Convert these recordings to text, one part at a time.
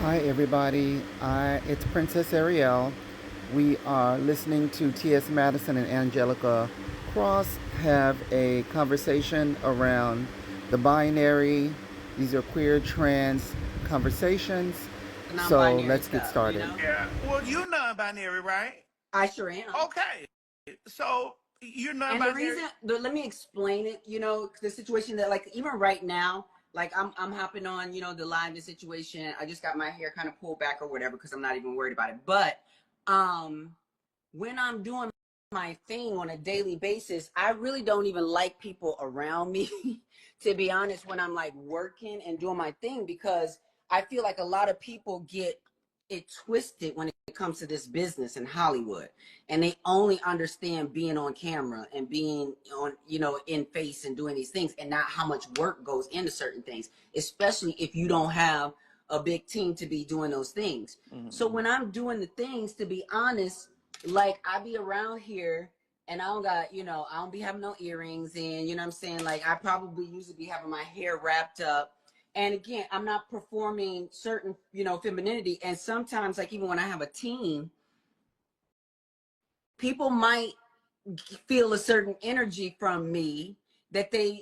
Hi, everybody. It's Princess Ariel. We are listening to Tsmadison and Angelica Cross have a conversation around the binary. These are queer trans conversations. The So non-binary let's get stuff, you started. know? Yeah, well, you're non-binary, right? I sure am. Okay, so you're And the non-binary. reason, let me explain it, the situation that, like, even right now, like, I'm hopping on, the live, the situation. I just got my hair kind of pulled back or whatever because I'm not even worried about it. But um, when I'm doing my thing on a daily basis, I really don't even like people around me, to be honest, when I'm like working and doing my thing, because I feel like a lot of people get it twisted when it comes to this business in Hollywood, and they only understand being on camera and being on, in face and doing these things, and not how much work goes into certain things, especially if you don't have a big team to be doing those things. So Mm-hmm. when I'm doing the things, to be honest, like, I be around here and I don't got, I don't be having no earrings in, you know what I'm saying? Like, I probably usually be having my hair wrapped up. And again, I'm not performing certain, femininity. And sometimes, like, even when I have a team, people might feel a certain energy from me that they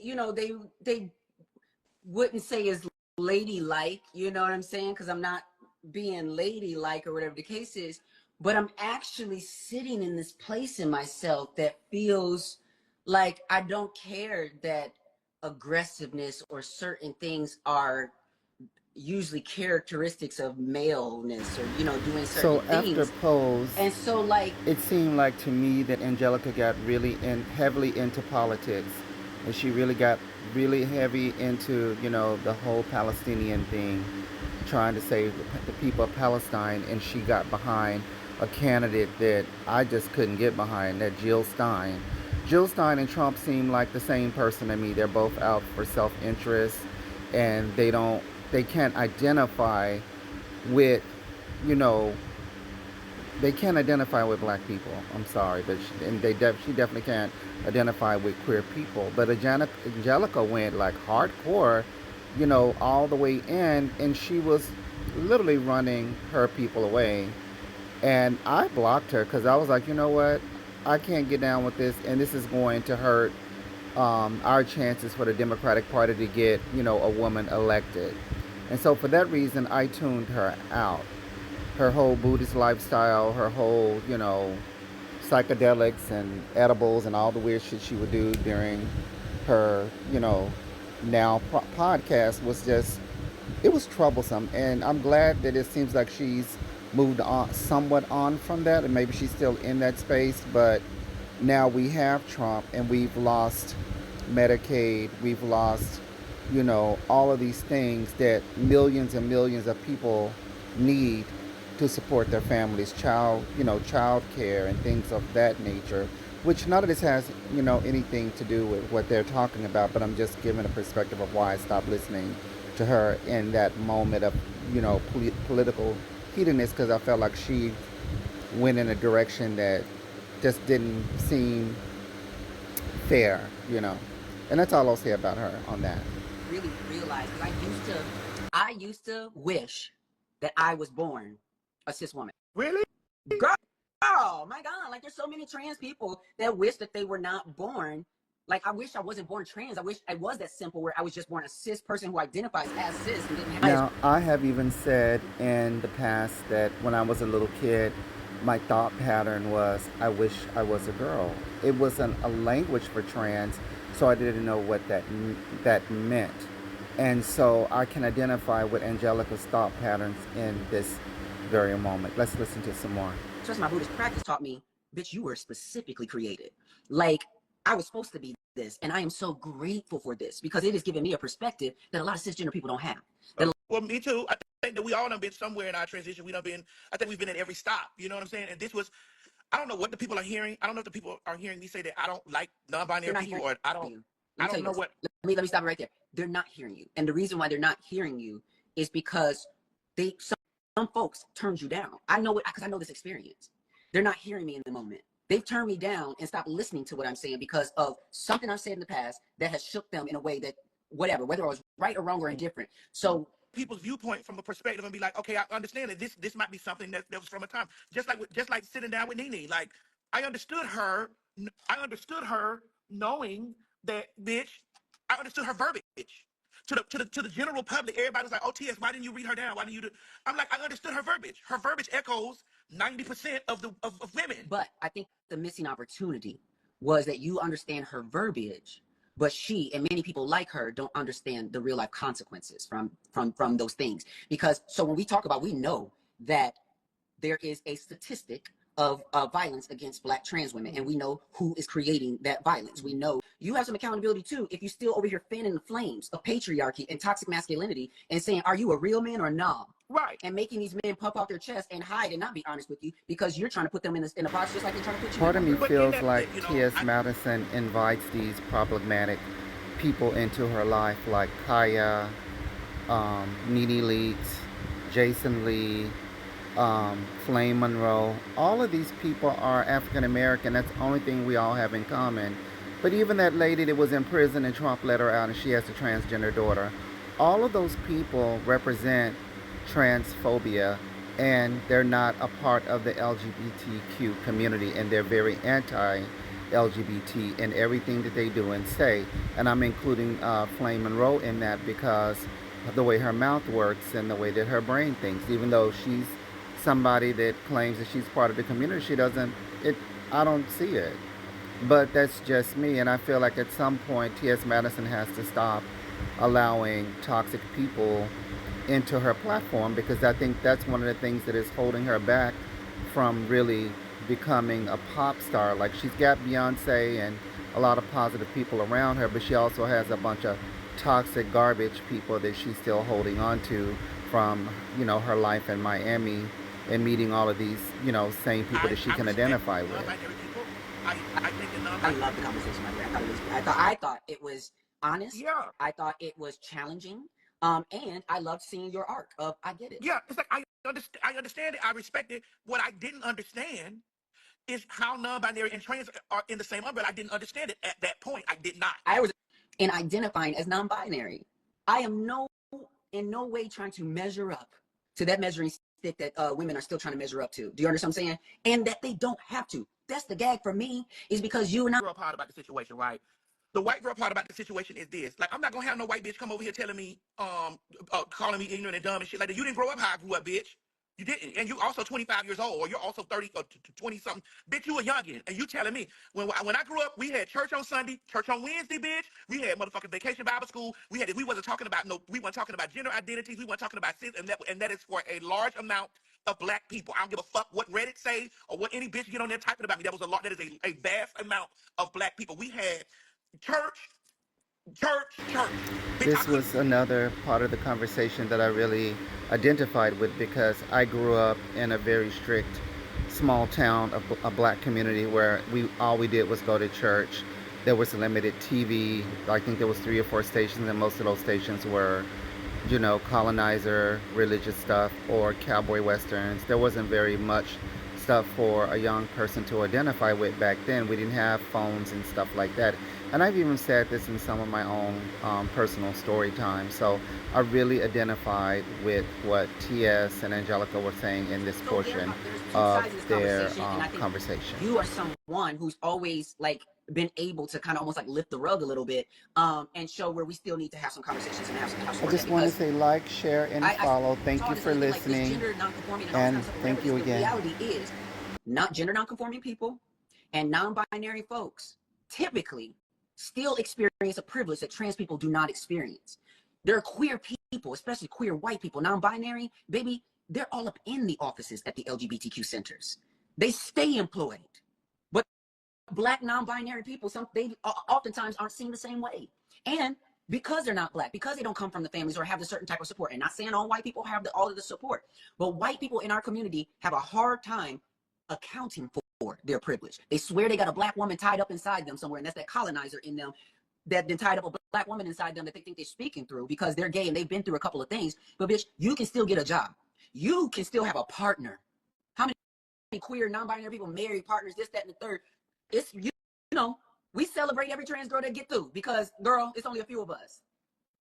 wouldn't say is ladylike, you know what I'm saying? Because I'm not being ladylike or whatever the case is, but I'm actually sitting in this place in myself that feels like I don't care that aggressiveness or certain things are usually characteristics of maleness, or doing certain So after things. Pose, And so, like, it seemed like to me that Angelica got really heavily into politics, and she really got really heavy into the whole Palestinian thing, trying to save the people of Palestine, and she got behind a candidate that I just couldn't get behind, that Jill Stein. Jill Stein and Trump seem like the same person to me. They're both out for self-interest, and they can't identify with you know they can't identify with black people. I'm sorry, but she definitely can't identify with queer people. But Angelica went like hardcore, all the way in, and she was literally running her people away. And I blocked her because I was like, you know what, I can't get down with this, and this is going to hurt our chances for the Democratic Party to get a woman elected. And so for that reason, I tuned her out. Her whole Buddhist lifestyle, her whole, psychedelics and edibles and all the weird shit she would do during her, now podcast was just, it was troublesome. And I'm glad that it seems like she's moved on somewhat on from that, and maybe she's still in that space. But now we have Trump, and we've lost Medicaid, we've lost, all of these things that millions and millions of people need to support their families, child care and things of that nature, which none of this has, anything to do with what they're talking about, but I'm just giving a perspective of why I stopped listening to her in that moment of, political heatedness, because I felt like she went in a direction that just didn't seem fair, And that's all I'll say about her on that. really realize, because I used to wish that I was born a cis woman. Really? Girl, oh my God, like, there's so many trans people that wish that they were not born. Like, I wish I wasn't born trans. I wish I was that simple, where I was just born a cis person who identifies as cis and didn't have. Now, I have even said in the past that when I was a little kid, my thought pattern was, I wish I was a girl. It wasn't a language for trans, so I didn't know what that meant. And so I can identify with Angelica's thought patterns in this very moment. Let's listen to some more. Just my Buddhist practice taught me, bitch, you were specifically created. Like, I was supposed to be this, and I am so grateful for this, because it has given me a perspective that a lot of cisgender people don't have. Well, me too. I think that we all done been somewhere in our transition. We done been. I think we've been at every stop. You know what I'm saying? And this was. I don't know what the people are hearing. I don't know if the people are hearing me say that I don't like They're non-binary not people, hearing or I don't. you. Let I me tell don't you know this. what. Let me stop it right there. They're not hearing you, and the reason why they're not hearing you is because some folks turned you down. I know it because I know this experience. They're not hearing me in the moment. They've turned me down and stopped listening to what I'm saying because of something I've said in the past that has shook them in a way that, whether I was right or wrong or indifferent. So people's viewpoint from a perspective and be like, okay, I understand that this might be something that was from a time, just like sitting down with Nene. Like I understood her, knowing that bitch. I understood her verbiage. To the general public, everybody's like, "Oh, TS, why didn't you read her down? Why didn't you do?" I'm like, I understood her verbiage. Her verbiage echoes 90% of women. But I think the missing opportunity was that you understand her verbiage, but she and many people like her don't understand the real life consequences from those things. Because so when we talk about, we know that there is a statistic of violence against Black trans women, and we know who is creating that violence. We know you have some accountability too if you still over here fanning the flames of patriarchy and toxic masculinity and saying, are you a real man or nah? Right. And making these men puff out their chest and hide and not be honest with you because you're trying to put them in a box just like they're trying to put you Part in. of me But feels that, like you know, Tsmadison invites these problematic people into her life, like Kaya, Nene Leakes, Jason Lee, Flame Monroe. All of these people are African American. That's the only thing we all have in common. But even that lady that was in prison and Trump let her out and she has a transgender daughter, all of those people represent transphobia, and they're not a part of the LGBTQ community, and they're very anti-LGBT in everything that they do and say. And I'm including Flame Monroe in that because of the way her mouth works and the way that her brain thinks. Even though she's somebody that claims that she's part of the community, she doesn't. I don't see it. But that's just me, and I feel like at some point Tsmadison has to stop allowing toxic people into her platform, because I think that's one of the things that is holding her back from really becoming a pop star. Like, she's got Beyonce and a lot of positive people around her, but she also has a bunch of toxic garbage people that she's still holding on to from, her life in Miami and meeting all of these, same people that she can identify with. I love the conversation. I thought it was honest. Yeah. I thought it was challenging. And I loved seeing your arc of I get it. Yeah, it's like I understand it. I respect it. What I didn't understand is how non-binary and trans are in the same umbrella. I didn't understand it at that point. I did not. I was in identifying as non-binary. I am in no way trying to measure up to that measuring stick that women are still trying to measure up to. Do you understand what I'm saying? And that they don't have to. That's the gag for me, is because you and I. Girl part about the situation, right? The white girl part about the situation is this: like, I'm not gonna have no white bitch come over here telling me, calling me ignorant and dumb and shit like that. You didn't grow up how I grew up, bitch. You didn't, and you also 25 years old, or you're also 30 or 20 something. Bitch, you a youngin', and you telling me when I grew up, we had church on Sunday, church on Wednesday, bitch. We had motherfucking vacation Bible school. We wasn't talking about gender identities. We weren't talking about cis, and that is for a large amount of Black people. I don't give a fuck what Reddit say or what any bitch get on there typing about me. That was a lot. That is a vast amount of Black people. We had church. Bitch, This was another part of the conversation that I really identified with, because I grew up in a very strict small town of a Black community where all we did was go to church. There was limited TV. I think there was 3 or 4 stations, and most of those stations were, colonizer religious stuff or cowboy westerns. There wasn't very much stuff for a young person to identify with back then. We didn't have phones and stuff like that. And I've even said this in some of my own personal story time. So I really identified with what TS and Angelica were saying in this portion of their conversation. You are someone who's always been able to kind of almost lift the rug a little bit and show where we still need to have some conversations and have some I just want to say like, share, and follow. Thank you for listening. And thank you again. The reality is, not gender nonconforming people and non-binary folks typically still experience a privilege that trans people do not experience. There are queer people, especially queer white people, non-binary, baby, they're all up in the offices at the LGBTQ centers. They stay employed. But Black non-binary people, they oftentimes aren't seen the same way. And because they're not Black, because they don't come from the families or have a certain type of support, and not saying all white people have all of the support, but white people in our community have a hard time accounting for their privilege. They swear they got a Black woman tied up inside them somewhere, and that's that colonizer in them that then tied up a Black woman inside them that they think they're speaking through because they're gay and they've been through a couple of things. But bitch, you can still get a job. You can still have a partner. How many queer, non-binary people, married partners, this, that, and the third? It's, we celebrate every trans girl that get through because, girl, it's only a few of us.